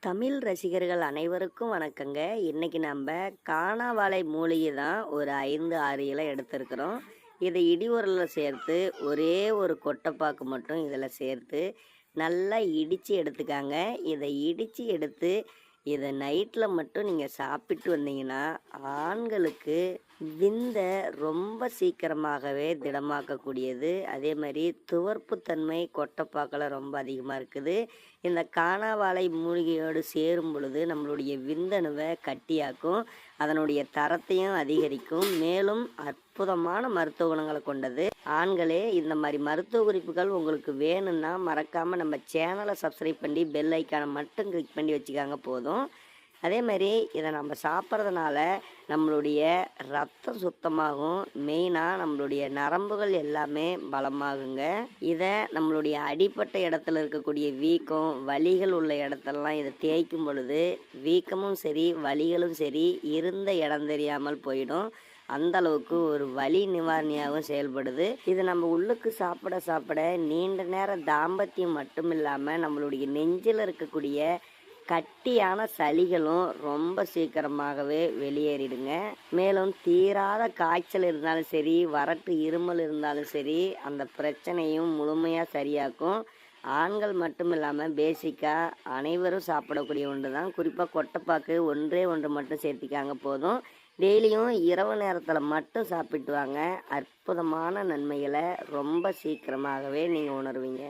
தமிழ் ரசிகர்கள் அனைவருக்கும் வணக்கங்க. இன்னைக்கு நம்ம காணாவாழை மூலிகை தான் ஒரு 5, 6 இலை எடுத்திருக்கிறோம். இதை இடியுரலில் சேர்த்து ஒரே ஒரு கொட்டைப்பாக்கு மட்டும் இதில் சேர்த்து நல்லா இடித்து எடுத்துக்காங்க. இதை இடித்து எடுத்து இதை நைட்டில் மட்டும் நீங்கள் சாப்பிட்டு வந்தீங்கன்னா ஆண்களுக்கு விந்தை ரொம்ப சீக்கிரமாகவே திடமாக்கக்கூடியது. அதே மாதிரி துவர்ப்புத்தன்மை கொட்டைப்பாக்கில் ரொம்ப அதிகமாக இருக்குது. இந்த காணாவாழை மூலிகையோடு சேரும் பொழுது நம்மளுடைய விந்தணுவை கட்டியாக்கும், அதனுடைய தரத்தையும் அதிகரிக்கும். மேலும் அற்புதமான மருத்துவ குணங்களை கொண்டது. ஆண்களே, இந்த மாதிரி மருத்துவ குறிப்புகள் உங்களுக்கு வேணும்னா மறக்காமல் நம்ம சேனலை சப்ஸ்கிரைப் பண்ணி பெல் ஐக்கானை மட்டும் கிளிக் பண்ணி வச்சுக்காங்க போதும். அதே மாதிரி இதை நம்ம சாப்பிட்றதுனால நம்மளுடைய ரத்தம் சுத்தமாகும். மெயினாக நம்மளுடைய நரம்புகள் எல்லாமே பலமாகுங்க. இதை நம்மளுடைய அடிப்பட்ட இடத்துல இருக்கக்கூடிய வீக்கம் வலிகள் உள்ள இடத்தெல்லாம் இதை தேய்க்கும் பொழுது வீக்கமும் சரி வலிகளும் சரி இருந்த இடம் தெரியாமல் போயிடும். அந்த அளவுக்கு ஒரு வலி நிவாரணியாகவும் செயல்படுது. இது நம்ம உள்ளுக்கு சாப்பிட சாப்பிட நீண்ட நேரம் தாம்பத்தியம் மட்டும் இல்லாமல் நம்மளுடைய நெஞ்சில் இருக்கக்கூடிய கட்டியான சளிகளும் ரொம்ப சீக்கிரமாகவே வெளியேறிடுங்க. மேலும் தீராத காய்ச்சல் இருந்தாலும் சரி, வறட்டு இருமல் இருந்தாலும் சரி, அந்த பிரச்சனையும் முழுமையாக சரியாக்கும். ஆண்கள் மட்டும் இல்லாமல் பேசிக்காக அனைவரும் சாப்பிடக்கூடிய ஒன்று தான். குறிப்பாக கொட்டைப்பாக்கு ஒன்றே ஒன்று மட்டும் சேர்த்திக்காங்க போதும். டெய்லியும் இரவு நேரத்தில் மட்டும் சாப்பிட்டு வாங்க. அற்புதமான நன்மைகளை ரொம்ப சீக்கிரமாகவே நீங்கள் உணர்வீங்க.